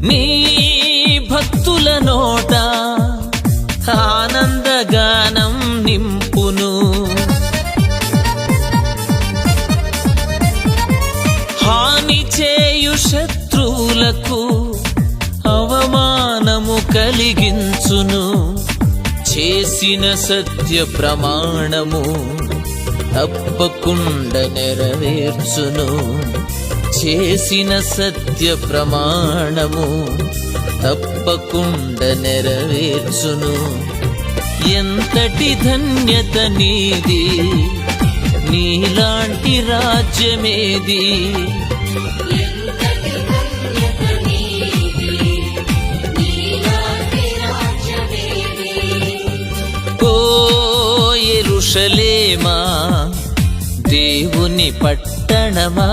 నీ భక్తుల నోట ఆనందగానం నింపును. హాని చేయు శత్రువులకు అవమానము కలిగించును. చేసిన సత్య ప్రమాణము తప్పకుండా నెరవేర్చును. చేసిన సత్య ప్రమాణము తప్పకుండా నెరవేర్చును. ఎంతటి ధన్యత నీది, నీలాంటి రాజ్యమేది. ఓ యెరూషలేమా, దేవుని పట్టణమా,